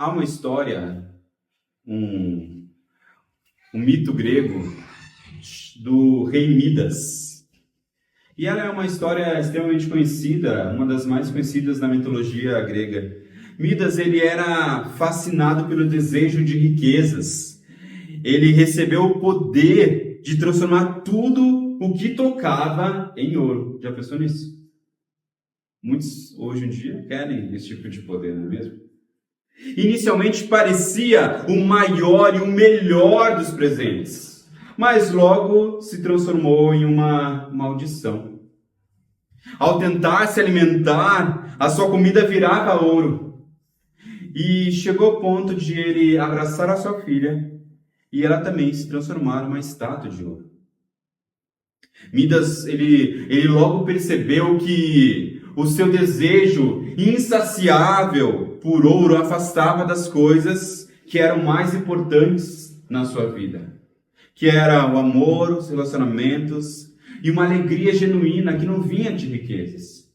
Há uma história, um mito grego do rei Midas. E ela é uma história extremamente conhecida, uma das mais conhecidas na mitologia grega. Midas, ele era fascinado pelo desejo de riquezas. Ele recebeu o poder de transformar tudo o que tocava em ouro. Já pensou nisso? Muitos hoje em dia querem esse tipo de poder, não é mesmo? Inicialmente parecia o maior e o melhor dos presentes, mas logo se transformou em uma maldição. Ao tentar se alimentar, a sua comida virava ouro. E chegou ao ponto de ele abraçar a sua filha e ela também se transformar numa estátua de ouro. Midas, ele logo percebeu que o seu desejo insaciável por ouro afastava das coisas que eram mais importantes na sua vida, que era o amor, os relacionamentos e uma alegria genuína que não vinha de riquezas.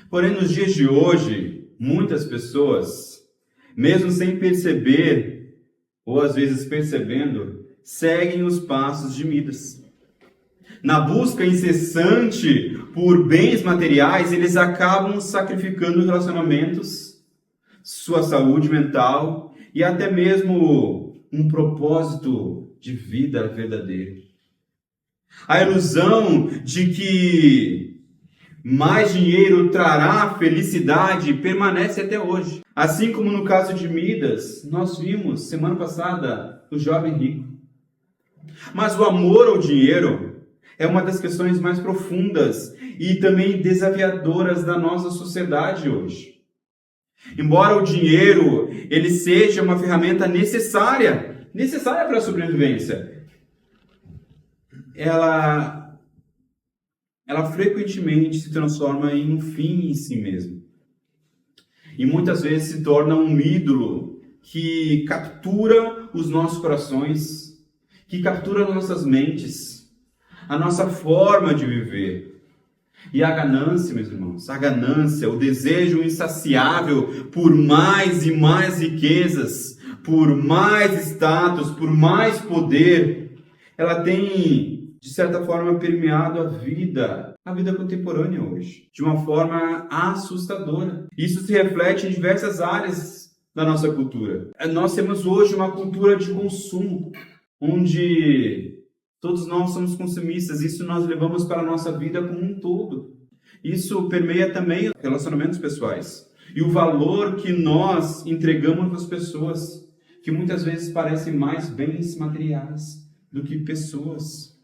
Porém, nos dias de hoje, muitas pessoas, mesmo sem perceber, ou às vezes percebendo, seguem os passos de Midas. Na busca incessante por bens materiais, eles acabam sacrificando relacionamentos, sua saúde mental e até mesmo um propósito de vida verdadeiro. A ilusão de que mais dinheiro trará felicidade permanece até hoje. Assim como no caso de Midas, nós vimos semana passada o jovem rico. Mas o amor ao dinheiro é uma das questões mais profundas e também desafiadoras da nossa sociedade hoje. Embora o dinheiro ele seja uma ferramenta necessária para a sobrevivência, ela frequentemente se transforma em um fim em si mesmo. E muitas vezes se torna um ídolo que captura os nossos corações, que captura as nossas mentes, a nossa forma de viver. E a ganância, meus irmãos, a ganância, o desejo insaciável por mais e mais riquezas, por mais status, por mais poder, ela tem, de certa forma, permeado a vida contemporânea hoje, de uma forma assustadora. Isso se reflete em diversas áreas da nossa cultura. Nós temos hoje uma cultura de consumo, onde todos nós somos consumistas, isso nós levamos para a nossa vida como um todo. Isso permeia também relacionamentos pessoais. E o valor que nós entregamos para as pessoas, que muitas vezes parecem mais bens materiais do que pessoas.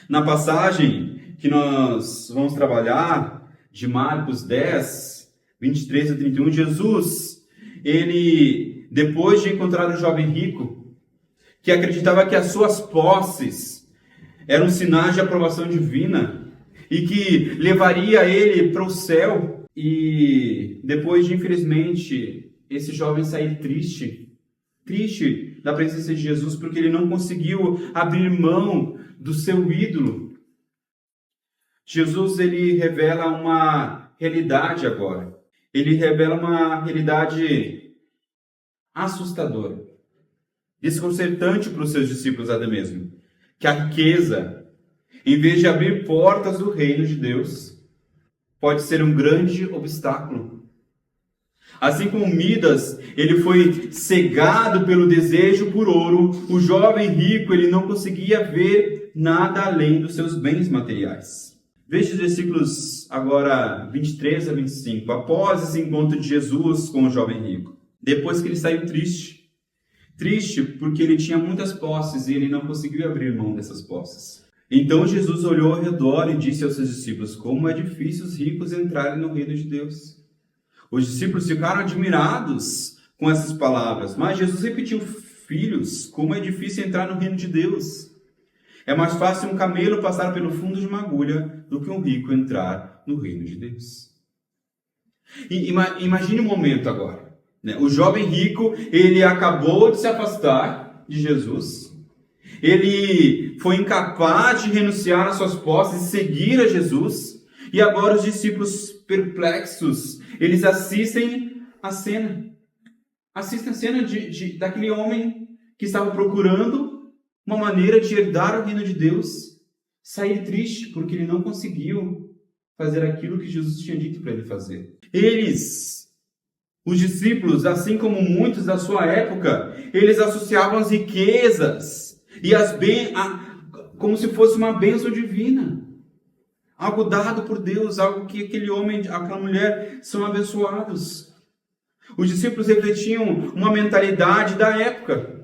Na passagem que nós vamos trabalhar, de Marcos 10, 23 a 31, Jesus, ele, depois de encontrar o jovem rico, que acreditava que as suas posses eram sinais de aprovação divina e que levaria ele para o céu. E depois de, infelizmente, esse jovem sair triste da presença de Jesus, porque ele não conseguiu abrir mão do seu ídolo, Jesus, ele revela uma realidade agora. Ele revela uma realidade assustadora, desconcertante para os seus discípulos até mesmo, que a riqueza, em vez de abrir portas do reino de Deus, pode ser um grande obstáculo. Assim como Midas, ele foi cegado pelo desejo por ouro, o jovem rico, ele não conseguia ver nada além dos seus bens materiais. Veja os versículos agora 23 a 25, após esse encontro de Jesus com o jovem rico, depois que ele saiu triste porque ele tinha muitas posses e ele não conseguiu abrir mão dessas posses. Então Jesus olhou ao redor e disse aos seus discípulos: como é difícil os ricos entrarem no reino de Deus. Os discípulos ficaram admirados com essas palavras, mas Jesus repetiu: filhos, como é difícil entrar no reino de Deus. É mais fácil um camelo passar pelo fundo de uma agulha do que um rico entrar no reino de Deus. Imagine um momento agora. O jovem rico, ele acabou de se afastar de Jesus. Ele foi incapaz de renunciar às suas posses e seguir a Jesus. E agora os discípulos perplexos, eles assistem a cena. Assistem a cena daquele homem que estava procurando uma maneira de herdar o reino de Deus, sair triste porque ele não conseguiu fazer aquilo que Jesus tinha dito para ele fazer. Os discípulos, assim como muitos da sua época, eles associavam as riquezas e como se fosse uma bênção divina. Algo dado por Deus, algo que aquele homem, aquela mulher são abençoados. Os discípulos refletiam uma mentalidade da época,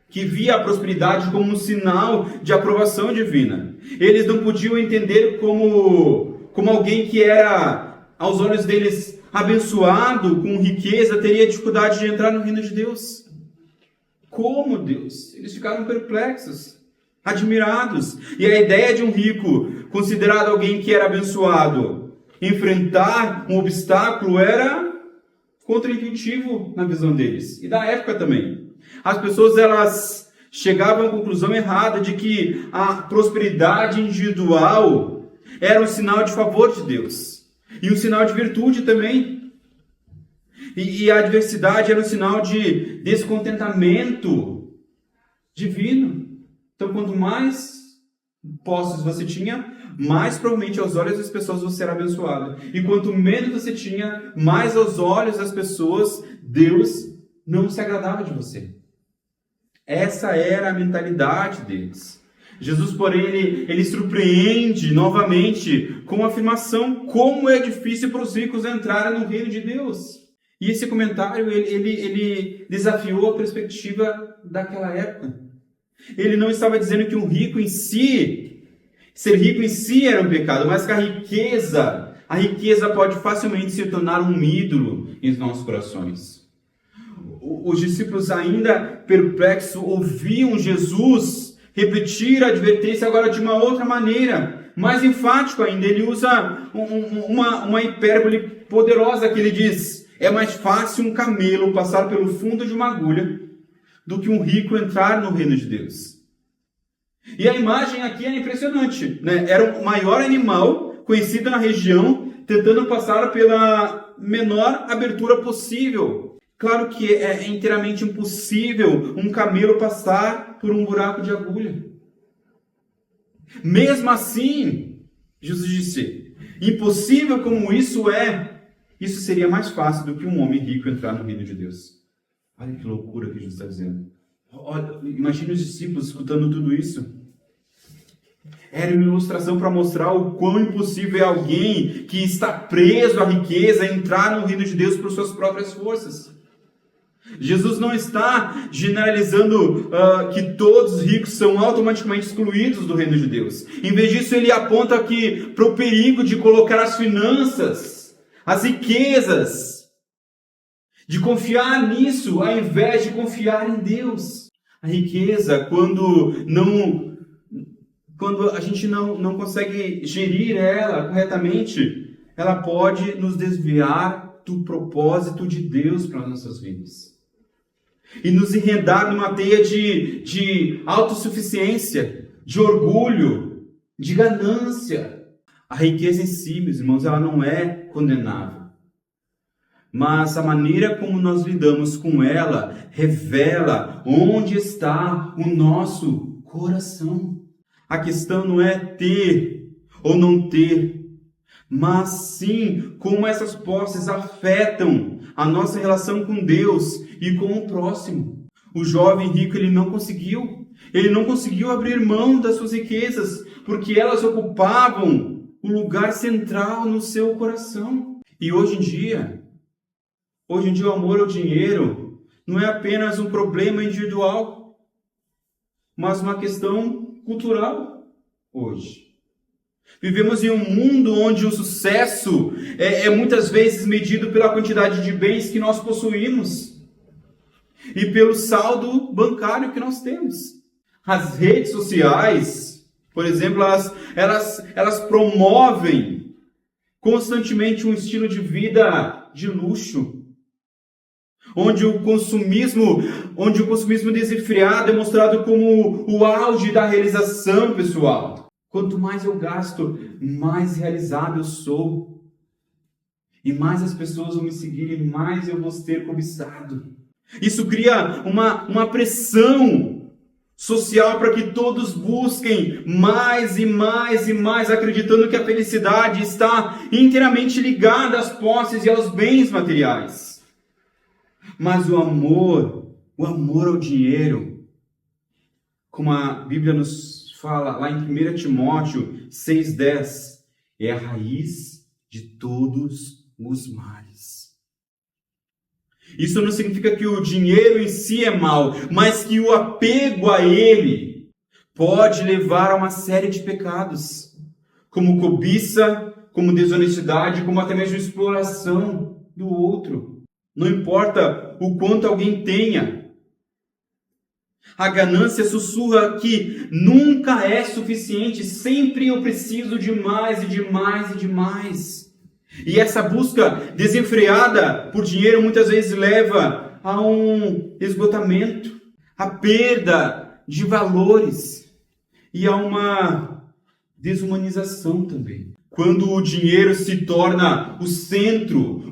que via a prosperidade como um sinal de aprovação divina. Eles não podiam entender como alguém que era, aos olhos deles, abençoado, com riqueza, teria dificuldade de entrar no reino de Deus. Como Deus? Eles ficaram perplexos, admirados. E a ideia de um rico, considerado alguém que era abençoado, enfrentar um obstáculo era contraintuitivo na visão deles. E da época também. As pessoas, elas chegavam à conclusão errada de que a prosperidade individual era um sinal de favor de Deus. E um sinal de virtude também. E a adversidade era um sinal de descontentamento divino. Então, quanto mais posses você tinha, mais provavelmente aos olhos das pessoas você era abençoado. E quanto menos você tinha, mais aos olhos das pessoas, Deus não se agradava de você. Essa era a mentalidade deles. Jesus, porém, ele surpreende novamente com a afirmação como é difícil para os ricos entrarem no reino de Deus. E esse comentário, ele desafiou a perspectiva daquela época. Ele não estava dizendo que ser rico em si era um pecado, mas que a riqueza pode facilmente se tornar um ídolo em nossos corações. Os discípulos, ainda perplexos, ouviam Jesus repetir a advertência agora de uma outra maneira, mais enfático ainda. Ele usa uma hipérbole poderosa que ele diz: é mais fácil um camelo passar pelo fundo de uma agulha do que um rico entrar no reino de Deus. E a imagem aqui é impressionante, né? Era o maior animal conhecido na região, tentando passar pela menor abertura possível. Claro que é inteiramente impossível um camelo passar por um buraco de agulha. Mesmo assim, Jesus disse, impossível como isso é, isso seria mais fácil do que um homem rico entrar no reino de Deus. Olha que loucura que Jesus está dizendo. Olha, imagine os discípulos escutando tudo isso. Era uma ilustração para mostrar o quão impossível é alguém que está preso à riqueza entrar no reino de Deus por suas próprias forças. Jesus não está generalizando que todos os ricos são automaticamente excluídos do reino de Deus. Em vez disso, ele aponta aqui para o perigo de colocar as finanças, as riquezas, de confiar nisso ao invés de confiar em Deus. A riqueza, quando a gente não consegue gerir ela corretamente, ela pode nos desviar do propósito de Deus para as nossas vidas. E nos enredar numa teia de autossuficiência, de orgulho, de ganância. A riqueza em si, meus irmãos, ela não é condenável. Mas a maneira como nós lidamos com ela revela onde está o nosso coração. A questão não é ter ou não ter, mas sim como essas posses afetam a nossa relação com Deus e com o próximo. O jovem rico, ele não conseguiu abrir mão das suas riquezas, porque elas ocupavam o lugar central no seu coração. E hoje em dia o amor ao dinheiro não é apenas um problema individual, mas uma questão cultural hoje. Vivemos em um mundo onde o sucesso é muitas vezes medido pela quantidade de bens que nós possuímos e pelo saldo bancário que nós temos. As redes sociais, por exemplo, elas promovem constantemente um estilo de vida de luxo, onde o consumismo desenfreado é mostrado como o auge da realização pessoal. Quanto mais eu gasto, mais realizado eu sou. E mais as pessoas vão me seguir e mais eu vou ser cobiçado. Isso cria uma pressão social para que todos busquem mais e mais e mais, acreditando que a felicidade está inteiramente ligada às posses e aos bens materiais. Mas o amor ao dinheiro, como a Bíblia nos fala lá em 1 Timóteo 6,10, é a raiz de todos os males. Isso não significa que o dinheiro em si é mau, mas que o apego a ele pode levar a uma série de pecados, como cobiça, como desonestidade, como até mesmo exploração do outro. Não importa o quanto alguém tenha. A ganância sussurra que nunca é suficiente, sempre eu preciso de mais e de mais e de mais. E essa busca desenfreada por dinheiro muitas vezes leva a um esgotamento, a perda de valores e a uma desumanização também. Quando o dinheiro se torna o centro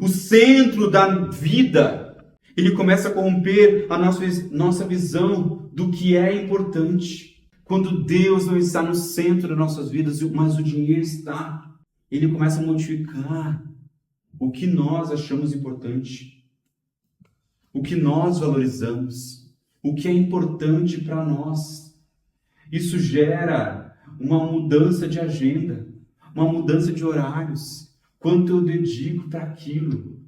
da vida, ele começa a corromper a nossa visão do que é importante. Quando Deus não está no centro das nossas vidas, mas o dinheiro está, ele começa a modificar o que nós achamos importante, o que nós valorizamos, o que é importante para nós. Isso gera uma mudança de agenda, uma mudança de horários, quanto eu dedico para aquilo.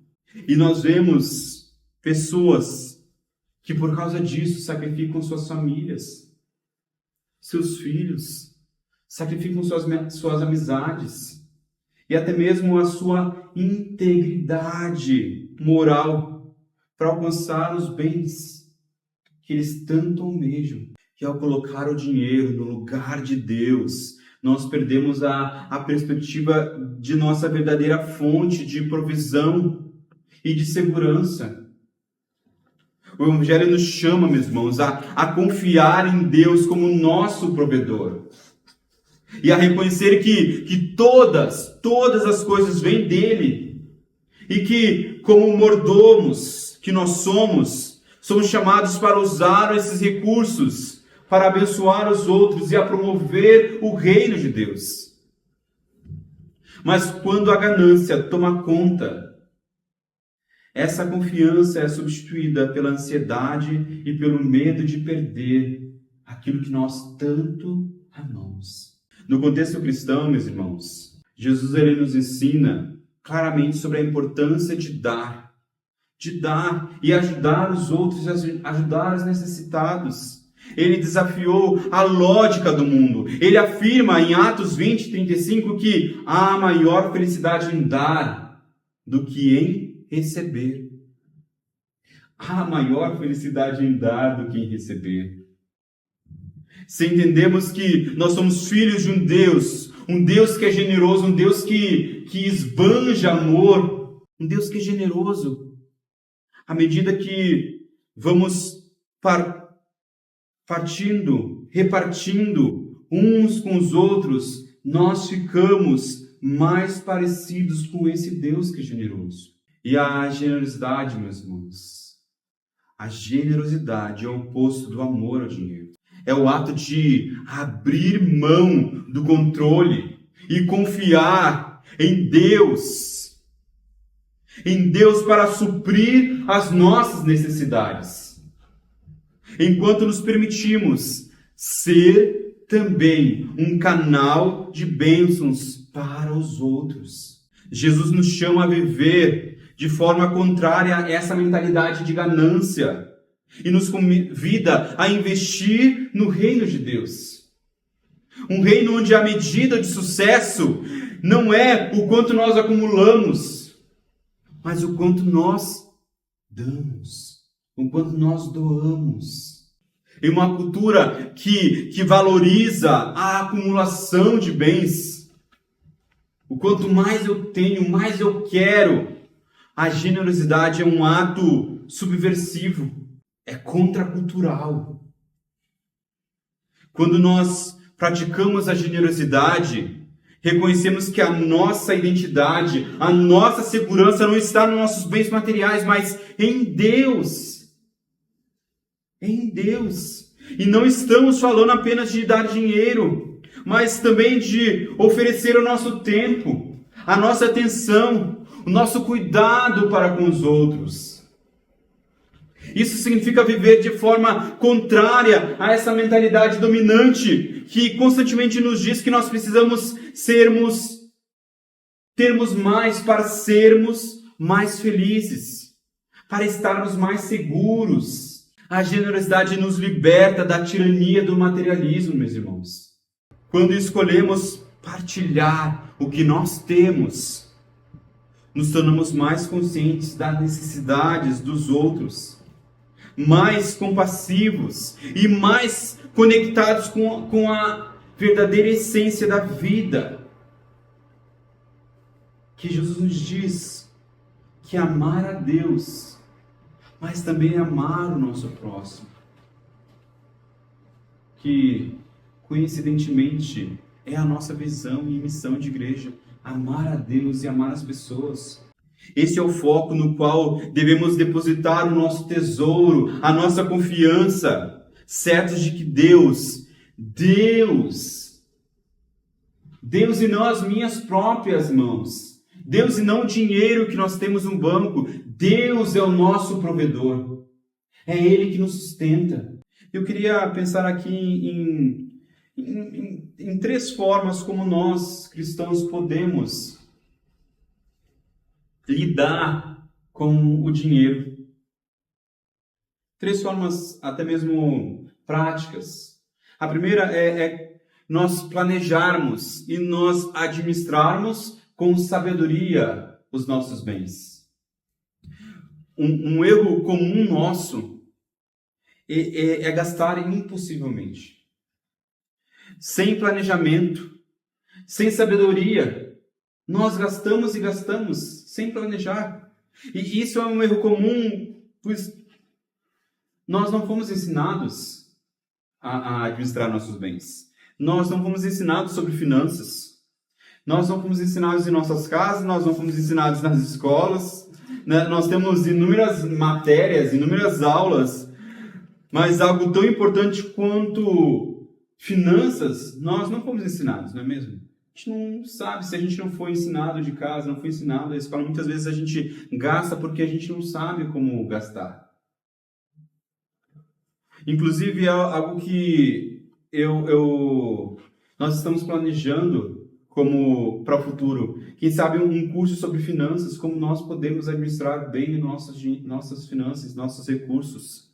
E nós vemos pessoas que por causa disso sacrificam suas famílias, seus filhos, sacrificam suas amizades e até mesmo a sua integridade moral para alcançar os bens que eles tanto almejam. E ao colocar o dinheiro no lugar de Deus, nós perdemos a perspectiva de nossa verdadeira fonte de provisão e de segurança. O Evangelho nos chama, meus irmãos, a confiar em Deus como nosso provedor. E a reconhecer que todas as coisas vêm dele. E que, como mordomos que nós somos chamados para usar esses recursos para abençoar os outros e a promover o reino de Deus. Mas quando a ganância toma conta, essa confiança é substituída pela ansiedade e pelo medo de perder aquilo que nós tanto amamos. No contexto cristão, meus irmãos, Jesus ele nos ensina claramente sobre a importância de dar e ajudar os outros, ajudar os necessitados. Ele desafiou a lógica do mundo. Ele afirma em Atos 20:35 que há maior felicidade em dar do que em receber. Há maior felicidade em dar do que em receber. Se entendemos que nós somos filhos de um Deus que é generoso, um Deus que esbanja amor, um Deus que é generoso, à medida que vamos repartindo uns com os outros, nós ficamos mais parecidos com esse Deus que é generoso. E a generosidade, meus irmãos, a generosidade é o oposto do amor ao dinheiro. É o ato de abrir mão do controle e confiar em Deus para suprir as nossas necessidades. Enquanto nos permitimos ser também um canal de bênçãos para os outros. Jesus nos chama a viver de forma contrária a essa mentalidade de ganância e nos convida a investir no reino de Deus. Um reino onde a medida de sucesso não é o quanto nós acumulamos, mas o quanto nós damos, o quanto nós doamos. Em uma cultura que valoriza a acumulação de bens, o quanto mais eu tenho, mais eu quero. A generosidade é um ato subversivo, é contracultural. Quando nós praticamos a generosidade, Reconhecemos que a nossa identidade, a nossa segurança não está nos nossos bens materiais, mas em Deus. Em Deus. E não estamos falando apenas de dar dinheiro, mas também de oferecer o nosso tempo, a nossa atenção, o nosso cuidado para com os outros. Isso significa viver de forma contrária a essa mentalidade dominante que constantemente nos diz que nós precisamos termos mais para sermos mais felizes, para estarmos mais seguros. A generosidade nos liberta da tirania do materialismo, meus irmãos. Quando escolhemos partilhar o que nós temos, nos tornamos mais conscientes das necessidades dos outros, mais compassivos e mais conectados com a verdadeira essência da vida. Que Jesus nos diz que amar a Deus, mas também amar o nosso próximo. Que, coincidentemente, é a nossa visão e missão de igreja, amar a Deus e amar as pessoas. Esse é o foco no qual devemos depositar o nosso tesouro, a nossa confiança, certos de que Deus e não as minhas próprias mãos, Deus e não o dinheiro que nós temos no banco, Deus é o nosso provedor, é Ele que nos sustenta. Eu queria pensar aqui em 3 formas como nós, cristãos, podemos lidar com o dinheiro. 3 formas até mesmo práticas. A primeira é nós planejarmos e nós administrarmos com sabedoria os nossos bens. Um erro comum nosso é gastar impulsivamente. Sem planejamento, sem sabedoria, nós gastamos e gastamos sem planejar. E isso é um erro comum, pois nós não fomos ensinados a administrar nossos bens. Nós não fomos ensinados sobre finanças. Nós não fomos ensinados em nossas casas, nós não fomos ensinados nas escolas. Né? Nós temos inúmeras matérias, inúmeras aulas, mas algo tão importante quanto finanças, nós não fomos ensinados, não é mesmo? A gente não sabe, se a gente não foi ensinado de casa, não foi ensinado da escola, muitas vezes a gente gasta porque a gente não sabe como gastar. Inclusive, é algo que nós estamos planejando como para o futuro. Quem sabe um curso sobre finanças, como nós podemos administrar bem nossas finanças, nossos recursos.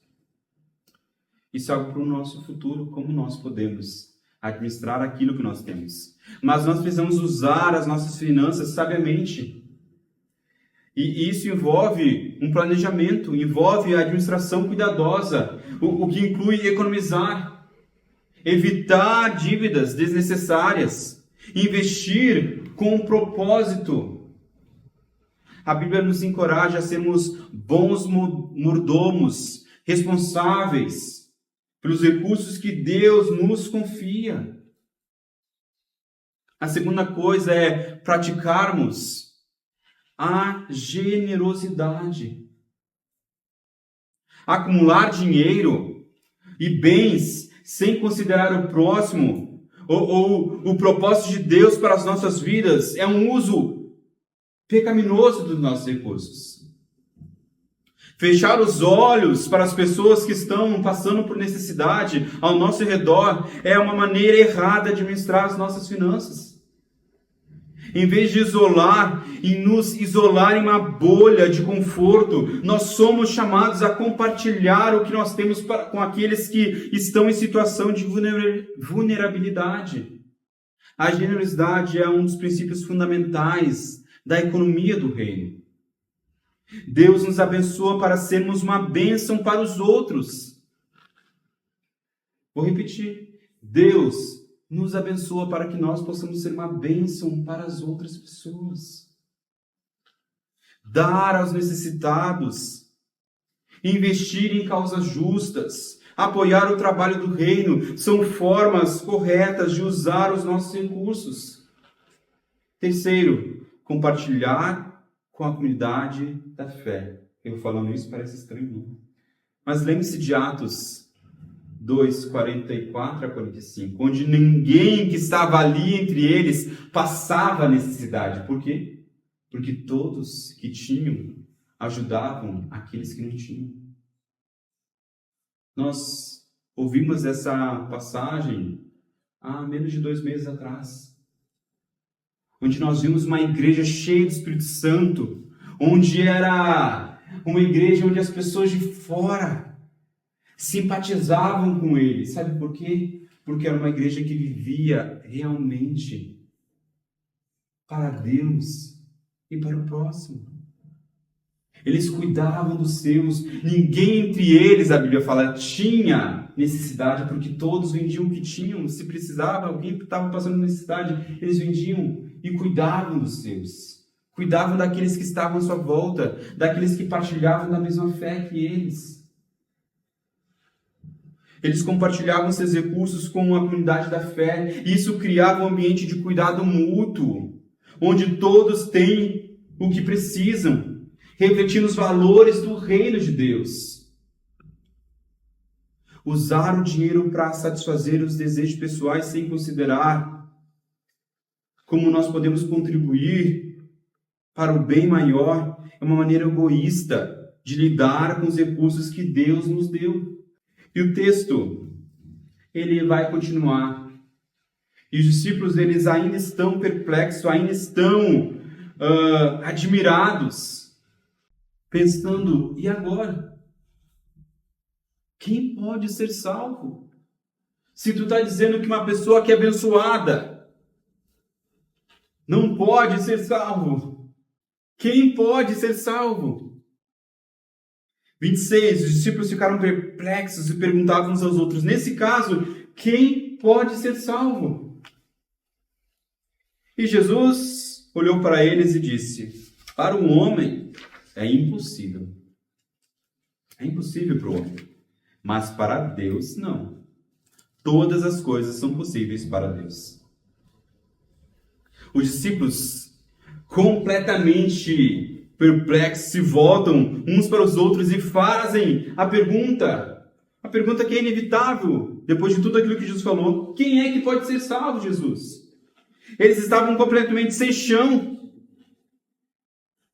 Isso é algo para o nosso futuro, como nós podemos administrar aquilo que nós temos. Mas nós precisamos usar as nossas finanças sabiamente. E isso envolve um planejamento, envolve a administração cuidadosa, o que inclui economizar, evitar dívidas desnecessárias, investir com propósito. A Bíblia nos encoraja a sermos bons mordomos, responsáveis pelos recursos que Deus nos confia. A segunda coisa é praticarmos a generosidade. Acumular dinheiro e bens sem considerar o próximo ou o propósito de Deus para as nossas vidas é um uso pecaminoso dos nossos recursos. Fechar os olhos para as pessoas que estão passando por necessidade ao nosso redor é uma maneira errada de administrar as nossas finanças. Em vez de isolar e nos isolar em uma bolha de conforto, nós somos chamados a compartilhar o que nós temos com aqueles que estão em situação de vulnerabilidade. A generosidade é um dos princípios fundamentais da economia do reino. Deus nos abençoa para sermos uma bênção para os outros. Vou repetir. Deus nos abençoa para que nós possamos ser uma bênção para as outras pessoas. Dar aos necessitados, investir em causas justas, apoiar o trabalho do reino, são formas corretas de usar os nossos recursos. Terceiro, compartilhar com a comunidade da fé. Eu falando isso parece estranho, não? Mas lembre-se de Atos 2, 44 a 45, onde ninguém que estava ali entre eles passava necessidade. Por quê? Porque todos que tinham ajudavam aqueles que não tinham. Nós ouvimos essa passagem há menos de 2 meses atrás, onde nós vimos uma igreja cheia do Espírito Santo, onde era uma igreja onde as pessoas de fora simpatizavam com ele. Sabe por quê? Porque era uma igreja que vivia realmente para Deus e para o próximo. Eles cuidavam dos seus. Ninguém entre eles, a Bíblia fala, tinha necessidade, porque todos vendiam o que tinham. Se precisava, alguém estava passando necessidade, eles vendiam e cuidavam dos seus. Cuidavam daqueles que estavam à sua volta, daqueles que partilhavam da mesma fé que eles. Eles compartilhavam seus recursos com a comunidade da fé. Isso criava um ambiente de cuidado mútuo, onde todos têm o que precisam, refletindo os valores do reino de Deus. Usar o dinheiro para satisfazer os desejos pessoais sem considerar como nós podemos contribuir para o bem maior é uma maneira egoísta de lidar com os recursos que Deus nos deu. E o texto, ele vai continuar. E os discípulos, eles ainda estão perplexos, ainda estão admirados, pensando, e agora? Quem pode ser salvo? Se tu está dizendo que uma pessoa que é abençoada não pode ser salvo, quem pode ser salvo? 26, os discípulos ficaram perplexos e perguntavam uns aos outros, nesse caso, quem pode ser salvo? E Jesus olhou para eles e disse, para o homem é impossível. É impossível para o homem. Mas para Deus, não. Todas as coisas são possíveis para Deus. Os discípulos, completamente perplexos, se voltam uns para os outros e fazem a pergunta que é inevitável, depois de tudo aquilo que Jesus falou. Quem é que pode ser salvo, Jesus? Eles estavam completamente sem chão.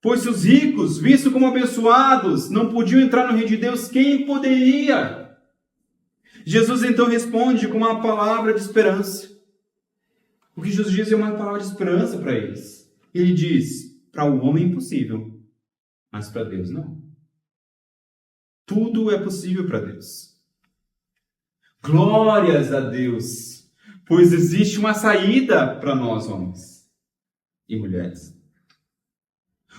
Pois se os ricos, vistos como abençoados, não podiam entrar no reino de Deus, quem poderia? Jesus então responde com uma palavra de esperança. O que Jesus diz é uma palavra de esperança para eles. Ele diz, para o homem é impossível, mas para Deus não. Tudo é possível para Deus. Glórias a Deus, pois existe uma saída para nós, homens e mulheres.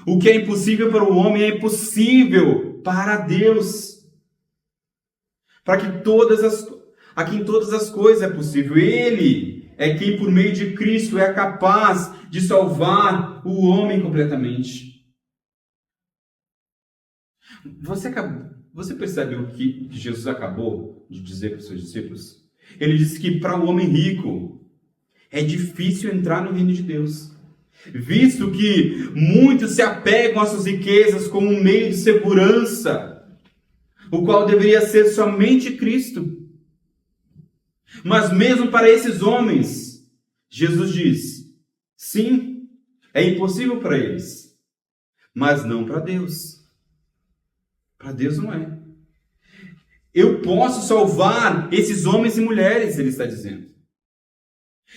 O que é impossível para o homem é impossível para Deus. Para que aqui em todas as coisas é possível. Ele é quem, por meio de Cristo, é capaz de salvar o homem completamente. Você percebe o que Jesus acabou de dizer para os seus discípulos? Ele disse que para o homem rico é difícil entrar no reino de Deus. Visto que muitos se apegam às suas riquezas como um meio de segurança, o qual deveria ser somente Cristo. Mas mesmo para esses homens, Jesus diz, sim, é impossível para eles, mas não para Deus. Para Deus não é. Eu posso salvar esses homens e mulheres, ele está dizendo.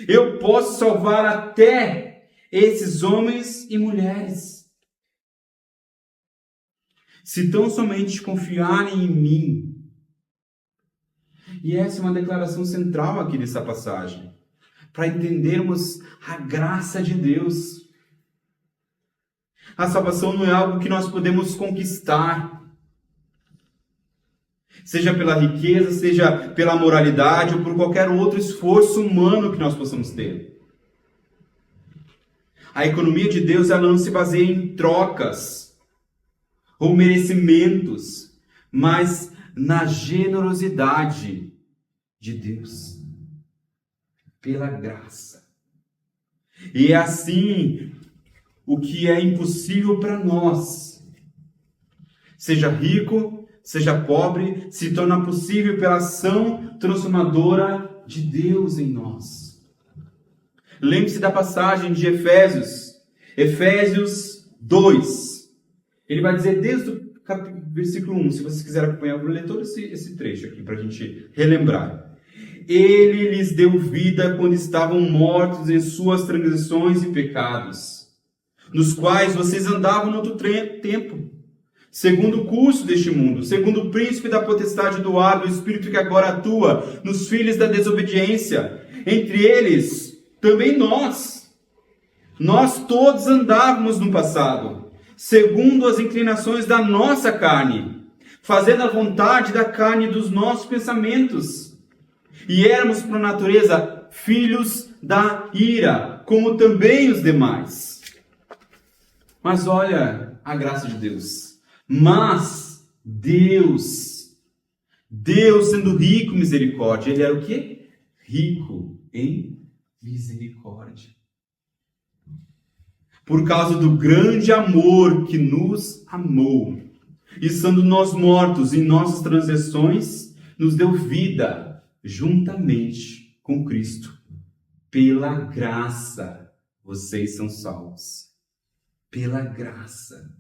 Eu posso salvar até esses homens e mulheres, se tão somente confiarem em mim. E essa é uma declaração central aqui dessa passagem, para entendermos a graça de Deus. A salvação não é algo que nós podemos conquistar, seja pela riqueza, seja pela moralidade ou por qualquer outro esforço humano que nós possamos ter. A economia de Deus, ela não se baseia em trocas ou merecimentos, mas na generosidade de Deus, pela graça. E é assim, o que é impossível para nós, seja rico, seja pobre, se torna possível pela ação transformadora de Deus em nós. Lembre-se da passagem de Efésios 2. Ele vai dizer desde o versículo 1, se vocês quiserem acompanhar, eu vou ler todo esse trecho aqui para a gente relembrar. Ele lhes deu vida quando estavam mortos em suas transgressões e pecados, nos quais vocês andavam no outro tempo, segundo o curso deste mundo, segundo o príncipe da potestade do ar, do espírito que agora atua nos filhos da desobediência. Entre eles, também nós todos andávamos no passado, segundo as inclinações da nossa carne, fazendo a vontade da carne dos nossos pensamentos. E éramos, por natureza, filhos da ira, como também os demais. Mas olha a graça de Deus. Mas Deus sendo rico em misericórdia, Ele era o quê? Rico em misericórdia. Por causa do grande amor que nos amou, e estando nós mortos em nossas transgressões, nos deu vida juntamente com Cristo. Pela graça, vocês são salvos. Pela graça.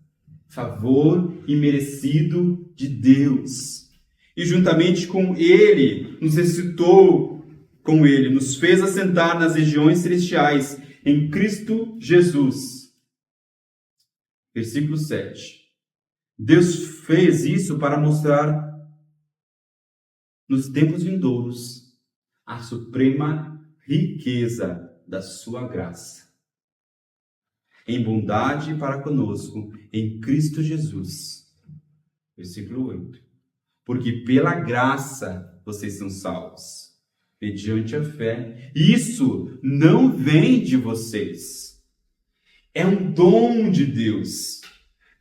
Favor imerecido de Deus. E juntamente com Ele, nos ressuscitou com Ele, nos fez assentar nas regiões celestiais, em Cristo Jesus. Versículo 7. Deus fez isso para mostrar nos tempos vindouros a suprema riqueza da sua graça, em bondade para conosco, em Cristo Jesus. Versículo 8. Porque pela graça vocês são salvos, mediante a fé. Isso não vem de vocês. É um dom de Deus.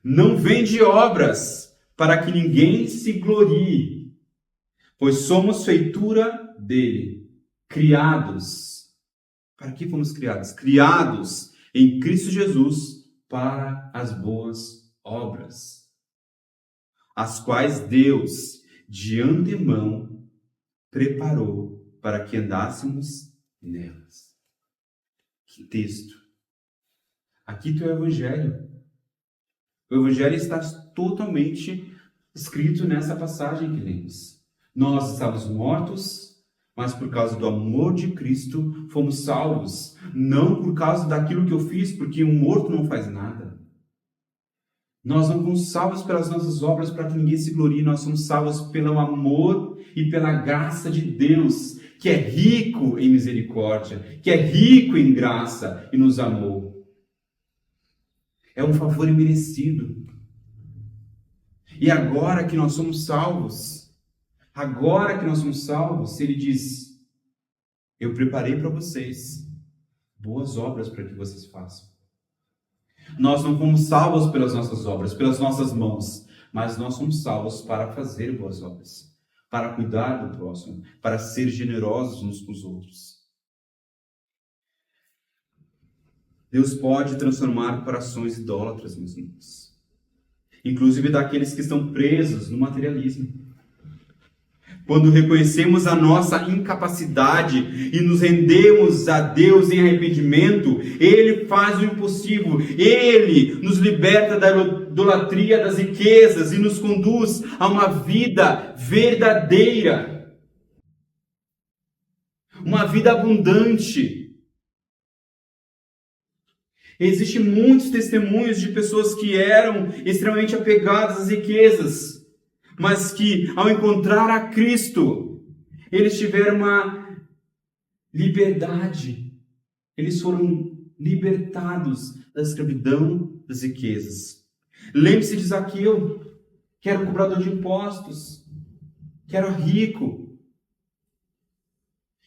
Não vem de obras, para que ninguém se glorie. Pois somos feitura dele, criados. Para que fomos criados? Criados em Cristo Jesus para as boas obras, as quais Deus, de antemão, preparou para que andássemos nelas. Que texto! Aqui tem o Evangelho. O Evangelho está totalmente escrito nessa passagem que lemos. Nós estávamos mortos, mas por causa do amor de Cristo fomos salvos. Não por causa daquilo que eu fiz, porque um morto não faz nada. Nós não fomos salvos pelas nossas obras para que ninguém se glorie. Nós somos salvos pelo amor e pela graça de Deus, que é rico em misericórdia, que é rico em graça e nos amou. É um favor imerecido. E agora que nós somos salvos, Ele diz: eu preparei para vocês boas obras para que vocês façam. Nós não fomos salvos pelas nossas obras, pelas nossas mãos, mas nós somos salvos para fazer boas obras, para cuidar do próximo, para ser generosos uns com os outros. Deus pode transformar corações idólatras, meus irmãos, inclusive daqueles que estão presos no materialismo. Quando reconhecemos a nossa incapacidade e nos rendemos a Deus em arrependimento, Ele faz o impossível. Ele nos liberta da idolatria das riquezas e nos conduz a uma vida verdadeira. Uma vida abundante. Existem muitos testemunhos de pessoas que eram extremamente apegadas às riquezas, mas que, ao encontrar a Cristo, eles tiveram uma liberdade. Eles foram libertados da escravidão das riquezas. Lembre-se de Zaqueu, que era um cobrador de impostos, que era rico.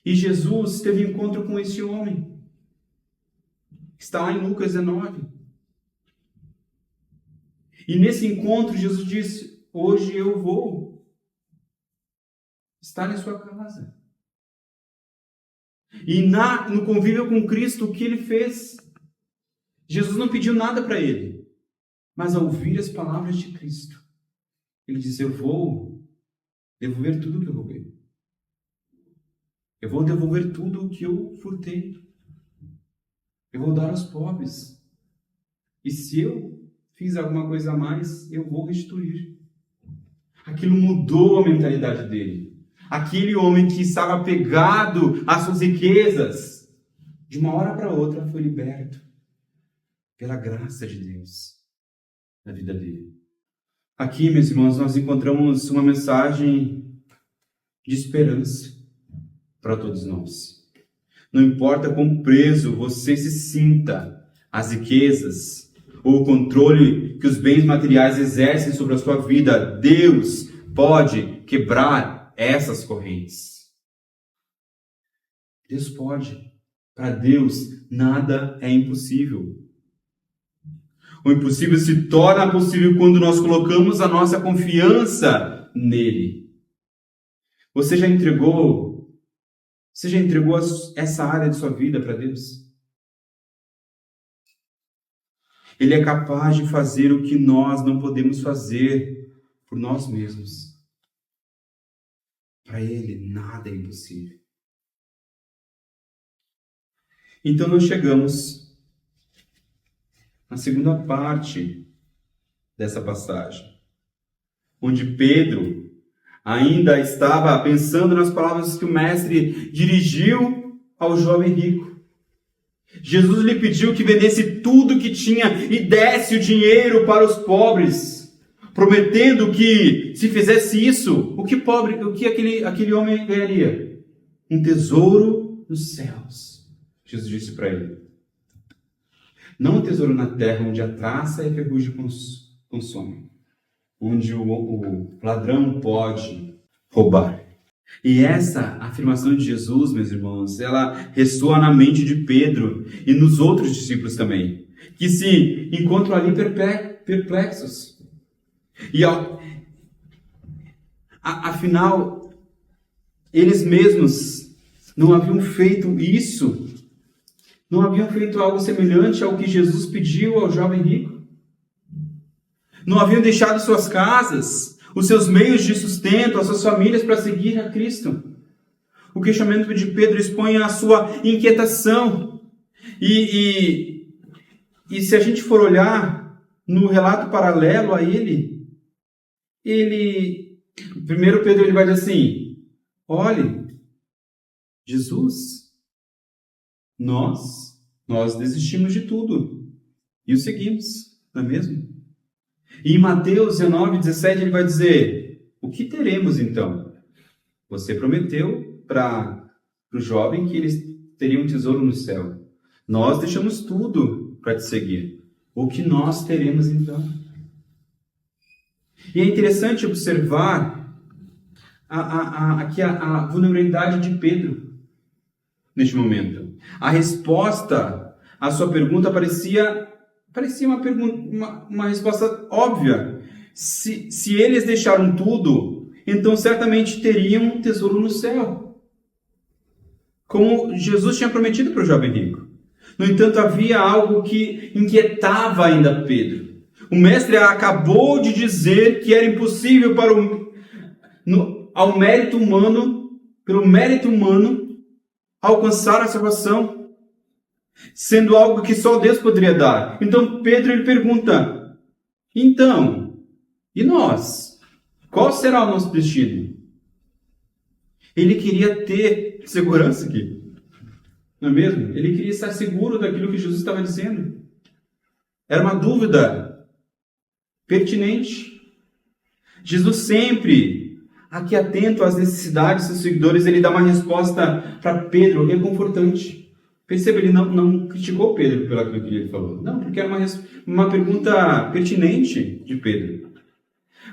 E Jesus teve encontro com esse homem, que está lá em Lucas 19. E nesse encontro, Jesus disse: hoje eu vou estar em sua casa. E no convívio com Cristo, o que ele fez? Jesus não pediu nada para ele, mas ao ouvir as palavras de Cristo, ele disse: eu vou devolver tudo que eu roubei. Eu vou devolver tudo o que eu furtei. Eu vou dar aos pobres. E se eu fiz alguma coisa a mais, eu vou restituir. Aquilo mudou a mentalidade dele. Aquele homem que estava apegado às suas riquezas, de uma hora para outra foi liberto pela graça de Deus na vida dele. Aqui, meus irmãos, nós encontramos uma mensagem de esperança para todos nós. Não importa quão preso você se sinta às riquezas ou o controle que os bens materiais exercem sobre a sua vida, Deus pode quebrar essas correntes. Deus pode. Para Deus, nada é impossível. O impossível se torna possível quando nós colocamos a nossa confiança nele. Você já entregou essa área de sua vida para Deus? Ele é capaz de fazer o que nós não podemos fazer por nós mesmos. Para Ele, nada é impossível. Então nós chegamos na segunda parte dessa passagem, onde Pedro ainda estava pensando nas palavras que o mestre dirigiu ao jovem rico. Jesus lhe pediu que vendesse tudo que tinha e desse o dinheiro para os pobres, prometendo que, se fizesse isso, o que aquele homem ganharia? Um tesouro nos céus. Jesus disse para ele: não um tesouro na terra, onde a traça e a ferrugem consomem, onde o ladrão pode roubar. E essa afirmação de Jesus, meus irmãos, ela ressoa na mente de Pedro e nos outros discípulos também, que se encontram ali perplexos. E afinal, eles mesmos não haviam feito isso, não haviam feito algo semelhante ao que Jesus pediu ao jovem rico. Não haviam deixado suas casas, os seus meios de sustento, as suas famílias para seguir a Cristo. O questionamento de Pedro expõe a sua1inquietação. E se a gente for olhar no relato paralelo a ele, primeiro Pedro ele vai dizer assim: olhe, Jesus, nós desistimos de tudo e o seguimos, não é mesmo? E em Mateus 19:17 ele vai dizer: o que teremos então? Você prometeu para o jovem que eles teriam um tesouro no céu. Nós deixamos tudo para te seguir. O que nós teremos então? E é interessante observar aqui a vulnerabilidade de Pedro neste momento. A resposta à sua pergunta parecia uma resposta óbvia. Se eles deixaram tudo, então certamente teriam um tesouro no céu, como Jesus tinha prometido para o jovem rico. No entanto, havia algo que inquietava ainda Pedro. O mestre acabou de dizer que era impossível pelo mérito humano, alcançar a salvação, sendo algo que só Deus poderia dar. Então Pedro ele pergunta: então, e nós? Qual será o nosso destino? Ele queria ter segurança aqui, não é mesmo? Ele queria estar seguro daquilo que Jesus estava dizendo. Era uma dúvida pertinente. Jesus sempre, aqui atento às necessidades dos seus seguidores, ele dá uma resposta para Pedro reconfortante. Perceba, ele não criticou Pedro pelo aquilo que ele falou. Não, porque era uma pergunta pertinente de Pedro.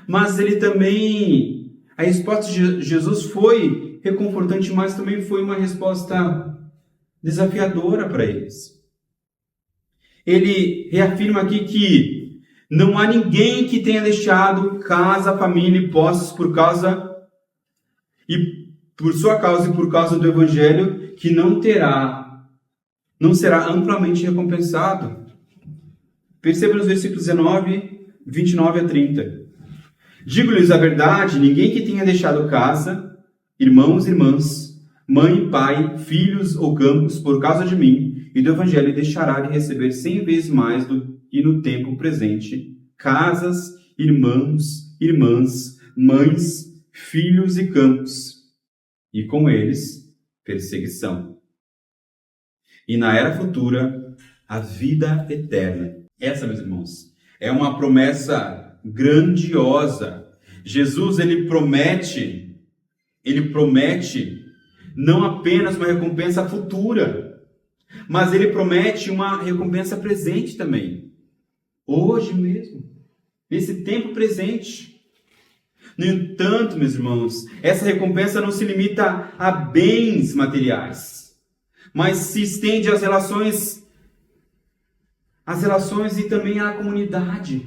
Mas ele também, a resposta de Jesus foi reconfortante, mas também foi uma resposta desafiadora para eles. Ele reafirma aqui que não há ninguém que tenha deixado casa, família e posses por causa por sua causa e por causa do Evangelho, que não será amplamente recompensado. Perceba nos versículos 29 a 30. Digo-lhes a verdade, ninguém que tenha deixado casa, irmãos e irmãs, mãe, pai, filhos ou campos, por causa de mim e do Evangelho, deixará de receber 100 vezes mais do que no tempo presente, casas, irmãos, irmãs, mães, filhos e campos, e com eles, perseguição. E na era futura, a vida eterna. Essa, meus irmãos, é uma promessa grandiosa. Jesus, ele promete não apenas uma recompensa futura, mas ele promete uma recompensa presente também. Hoje mesmo, nesse tempo presente. No entanto, meus irmãos, essa recompensa não se limita a bens materiais, mas se estende às relações e também à comunidade.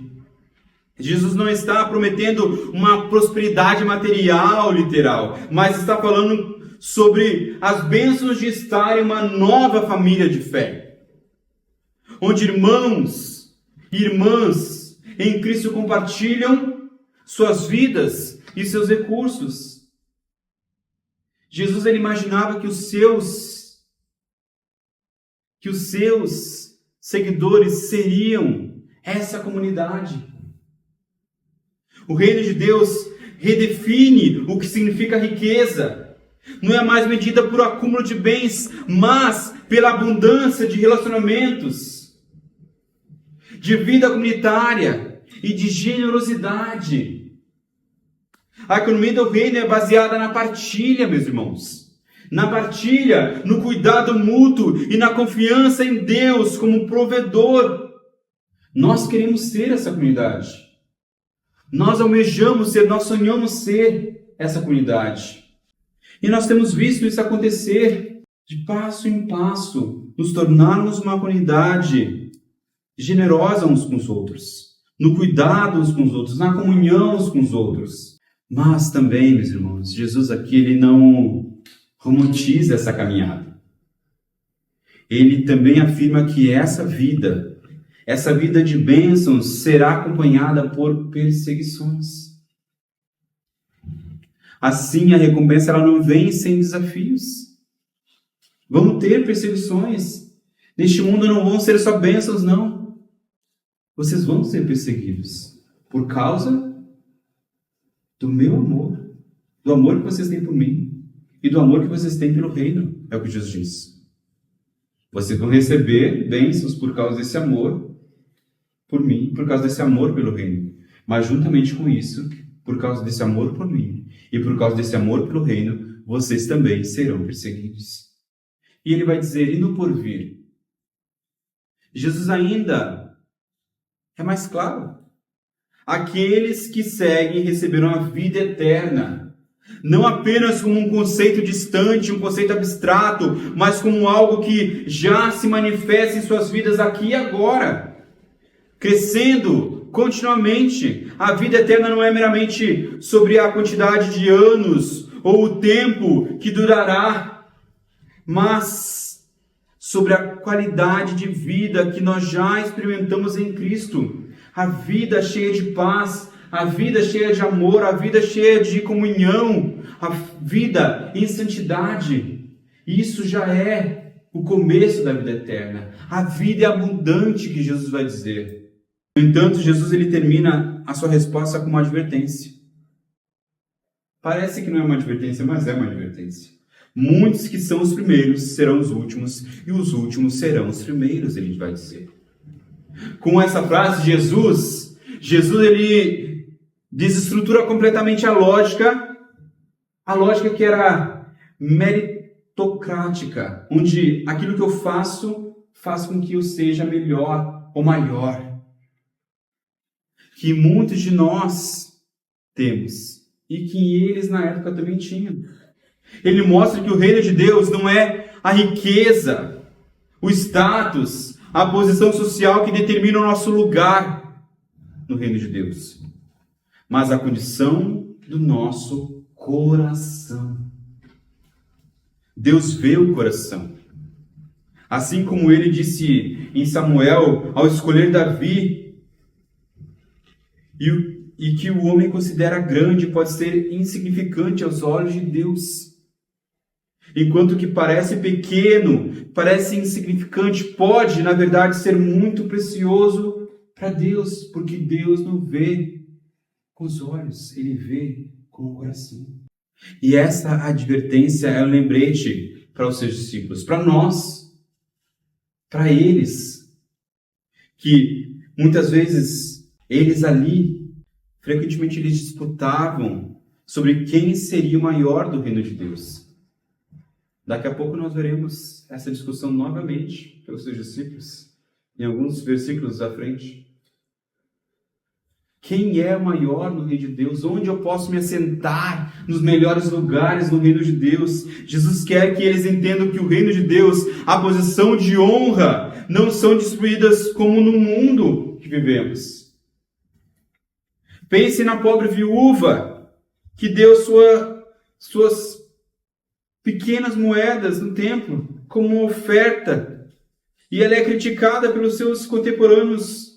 Jesus não está prometendo uma prosperidade material, literal, mas está falando sobre as bênçãos de estar em uma nova família de fé, onde irmãos e irmãs em Cristo compartilham suas vidas e seus recursos. Jesus, ele imaginava que os seus seguidores seriam essa comunidade. O reino de Deus redefine o que significa riqueza. Não é mais medida por acúmulo de bens, mas pela abundância de relacionamentos, de vida comunitária e de generosidade. A economia do reino é baseada na partilha, meus irmãos. Na partilha, no cuidado mútuo e na confiança em Deus como provedor. Nós queremos ser essa comunidade. Nós almejamos ser, nós sonhamos ser essa comunidade. E nós temos visto isso acontecer de passo em passo, nos tornarmos uma comunidade generosa uns com os outros, no cuidado uns com os outros, na comunhão uns com os outros. Mas também, meus irmãos, Jesus aqui, ele não romantiza essa caminhada. Ele também afirma que essa vida de bênçãos será acompanhada por perseguições. Assim, a recompensa ela não vem sem desafios. Vamos ter perseguições. Neste mundo não vão ser só bênçãos, não. Vocês vão ser perseguidos por causa do meu amor, do amor que vocês têm por mim e do amor que vocês têm pelo reino, é o que Jesus diz. Vocês vão receber bênçãos por causa desse amor por mim, por causa desse amor pelo reino. Mas juntamente com isso, por causa desse amor por mim e por causa desse amor pelo reino, vocês também serão perseguidos. E ele vai dizer, e no porvir? Jesus ainda é mais claro. Aqueles que seguem receberão a vida eterna. Não apenas como um conceito distante, um conceito abstrato, mas como algo que já se manifesta em suas vidas aqui e agora. Crescendo continuamente. A vida eterna não é meramente sobre a quantidade de anos ou o tempo que durará, mas sobre a qualidade de vida que nós já experimentamos em Cristo. A vida cheia de paz, a vida cheia de amor, a vida cheia de comunhão, a vida em santidade. Isso já é o começo da vida eterna. A vida é abundante, que Jesus vai dizer. No entanto, Jesus ele termina a sua resposta com uma advertência. Parece que não é uma advertência, mas é uma advertência. Muitos que são os primeiros serão os últimos, e os últimos serão os primeiros, ele vai dizer. Com essa frase, Jesus ele desestrutura completamente a lógica que era meritocrática, onde aquilo que eu faço faz com que eu seja melhor ou maior. Que muitos de nós temos e que eles na época também tinham. Ele mostra que o reino de Deus não é a riqueza, o status, a posição social que determina o nosso lugar no reino de Deus, mas a condição do nosso coração. Deus vê o coração. Assim como ele disse em Samuel, ao escolher Davi, e que o homem considera grande pode ser insignificante aos olhos de Deus. Enquanto que parece pequeno, parece insignificante, pode, na verdade, ser muito precioso para Deus, porque Deus não vê com os olhos, ele vê com o coração. E essa advertência é um lembrete para os seus discípulos, para nós, para eles, que muitas vezes eles ali, frequentemente eles disputavam sobre quem seria o maior do reino de Deus. Daqui a pouco nós veremos essa discussão novamente pelos seus discípulos, em alguns versículos à frente. Quem é o maior no reino de Deus? Onde eu posso me assentar nos melhores lugares no reino de Deus? Jesus quer que eles entendam que o reino de Deus, a posição de honra, não são distribuídas como no mundo que vivemos. Pense na pobre viúva que deu suas pequenas moedas no templo como uma oferta. E ela é criticada pelos seus contemporâneos,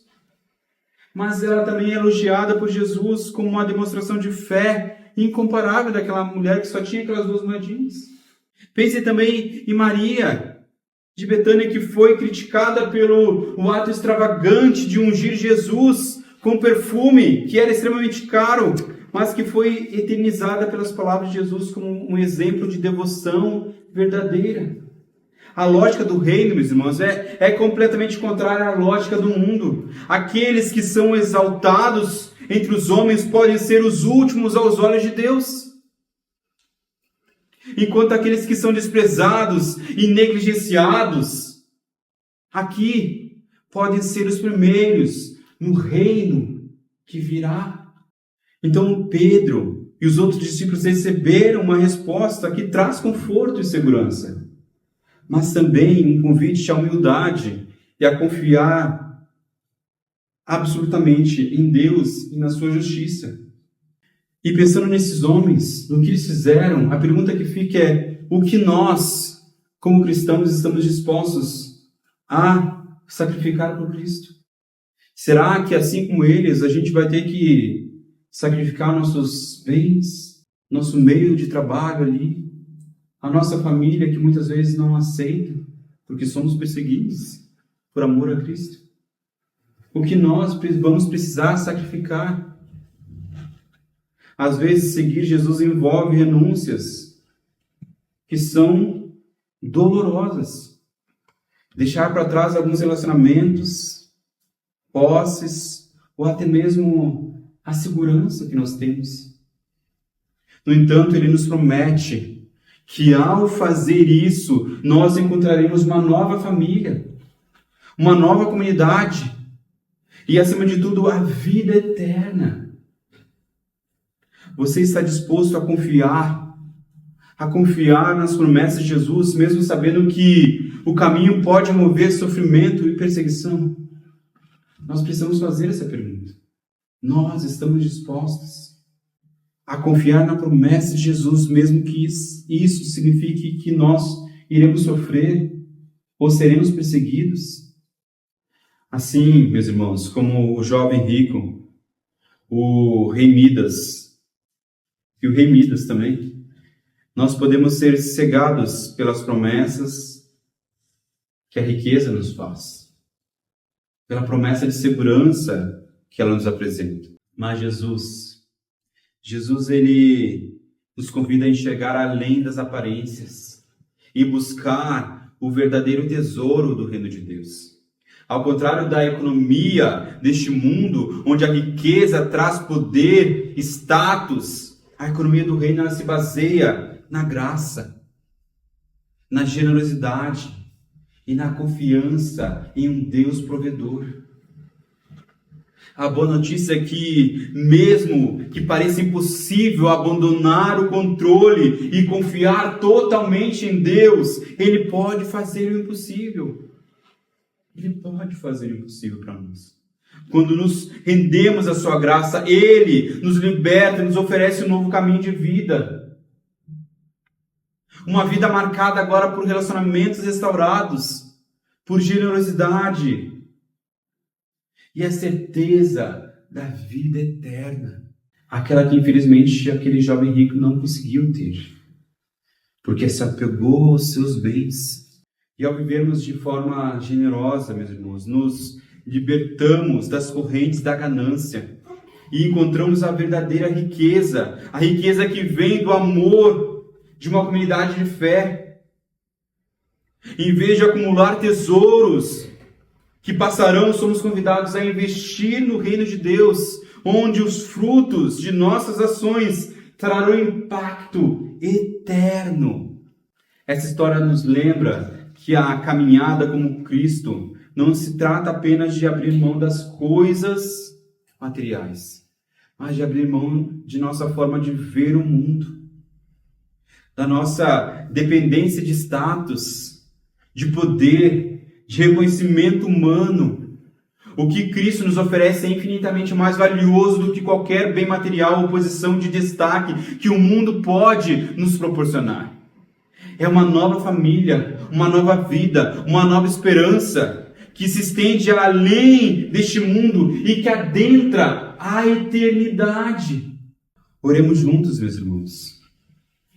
mas ela também é elogiada por Jesus como uma demonstração de fé incomparável daquela mulher que só tinha aquelas 2 moedinhas. Pense também em Maria de Betânia, que foi criticada pelo ato extravagante de ungir Jesus com perfume, que era extremamente caro, mas que foi eternizada pelas palavras de Jesus como um exemplo de devoção verdadeira. A lógica do reino, meus irmãos, é completamente contrária à lógica do mundo. Aqueles que são exaltados entre os homens podem ser os últimos aos olhos de Deus, enquanto aqueles que são desprezados e negligenciados aqui podem ser os primeiros no reino que virá. Então Pedro e os outros discípulos receberam uma resposta que traz conforto e segurança, mas também um convite à humildade e a confiar absolutamente em Deus e na sua justiça. E pensando nesses homens, no que eles fizeram, a pergunta que fica é: o que nós, como cristãos, estamos dispostos a sacrificar por Cristo? Será que, assim como eles, a gente vai ter que sacrificar nossos bens, nosso meio de trabalho ali, a nossa família, que muitas vezes não aceita, porque somos perseguidos por amor a Cristo? O que nós vamos precisar sacrificar? Às vezes, seguir Jesus envolve renúncias que são dolorosas. Deixar para trás alguns relacionamentos, posses, ou até mesmo a segurança que nós temos. No entanto, ele nos promete que ao fazer isso, nós encontraremos uma nova família, uma nova comunidade e, acima de tudo, a vida eterna. Você está disposto a confiar nas promessas de Jesus, mesmo sabendo que o caminho pode mover sofrimento e perseguição? Nós precisamos fazer essa pergunta. Nós estamos dispostos a confiar na promessa de Jesus, mesmo que isso signifique que nós iremos sofrer ou seremos perseguidos? Assim, meus irmãos, como o jovem rico, o rei Midas e o rei Midas também, nós podemos ser cegados pelas promessas que a riqueza nos faz, pela promessa de segurança que ela nos apresenta. Mas Jesus, ele nos convida a enxergar além das aparências e buscar o verdadeiro tesouro do reino de Deus. Ao contrário da economia deste mundo, onde a riqueza traz poder, status, a economia do reino ela se baseia na graça, na generosidade e na confiança em um Deus provedor. A boa notícia é que, mesmo que pareça impossível abandonar o controle e confiar totalmente em Deus, Ele pode fazer o impossível. Ele pode fazer o impossível para nós. Quando nos rendemos à sua graça, Ele nos liberta, nos oferece um novo caminho de vida. Uma vida marcada agora por relacionamentos restaurados, por generosidade e a certeza da vida eterna. Aquela que, infelizmente, aquele jovem rico não conseguiu ter, porque se apegou aos seus bens. E ao vivermos de forma generosa, meus irmãos, nos libertamos das correntes da ganância e encontramos a verdadeira riqueza, a riqueza que vem do amor de uma comunidade de fé. Em vez de acumular tesouros que passarão, somos convidados a investir no reino de Deus, onde os frutos de nossas ações trarão impacto eterno. Essa história nos lembra que a caminhada como Cristo não se trata apenas de abrir mão das coisas materiais, mas de abrir mão de nossa forma de ver o mundo, da nossa dependência de status, de poder, de reconhecimento humano. O que Cristo nos oferece é infinitamente mais valioso do que qualquer bem material ou posição de destaque que o mundo pode nos proporcionar. É uma nova família, uma nova vida, uma nova esperança que se estende além deste mundo e que adentra a eternidade. Oremos juntos, meus irmãos,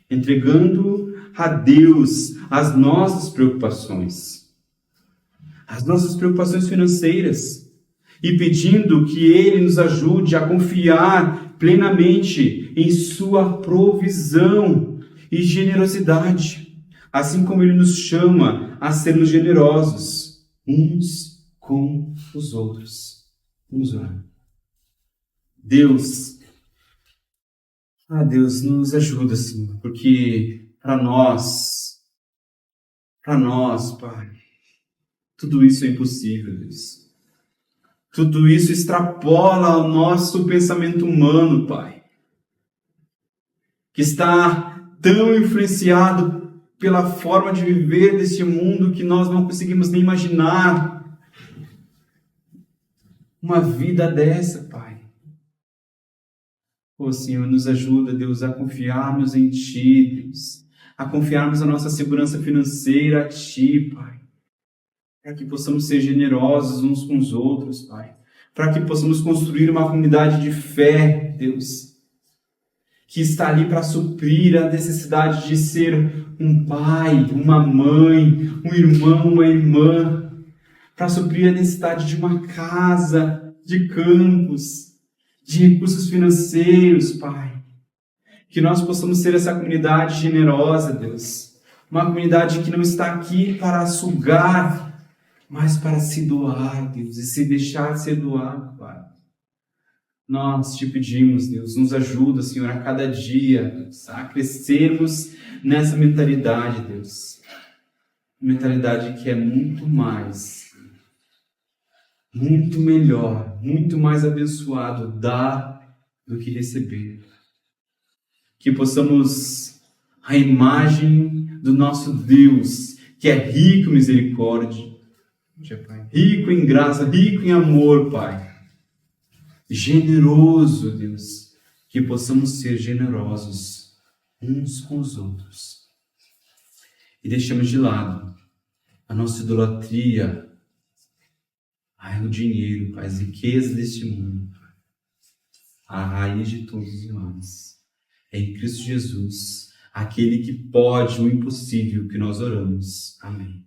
entregando a Deus as nossas preocupações financeiras, e pedindo que Ele nos ajude a confiar plenamente em sua provisão e generosidade, assim como Ele nos chama a sermos generosos uns com os outros. Vamos orar. Deus, nos ajuda, Senhor, porque para nós, Pai, tudo isso é impossível, Deus. Tudo isso extrapola o nosso pensamento humano, Pai, que está tão influenciado pela forma de viver deste mundo que nós não conseguimos nem imaginar uma vida dessa, Pai. Ô Senhor, nos ajuda, Deus, a confiarmos em Ti, Deus, a confiarmos a nossa segurança financeira a Ti, Pai, para que possamos ser generosos uns com os outros, Pai, para que possamos construir uma comunidade de fé, Deus, que está ali para suprir a necessidade de ser um pai, uma mãe, um irmão, uma irmã, para suprir a necessidade de uma casa, de campos, de recursos financeiros, Pai. Que nós possamos ser essa comunidade generosa, Deus, uma comunidade que não está aqui para sugar, mas para se doar, Deus, e se deixar ser doado, Pai. Nós te pedimos, Deus, nos ajuda, Senhor, a cada dia, Deus, a crescermos nessa mentalidade, Deus. Mentalidade que é muito mais, muito melhor, muito mais abençoado dar do que receber. Que possamos, a imagem do nosso Deus, que é rico em misericórdia, Pai, rico em graça, rico em amor, Pai, generoso, Deus, que possamos ser generosos uns com os outros e deixamos de lado a nossa idolatria, o dinheiro, Pai, as riquezas deste mundo, a raiz de todos os males é em Cristo Jesus, aquele que pode o impossível que nós oramos. Amém.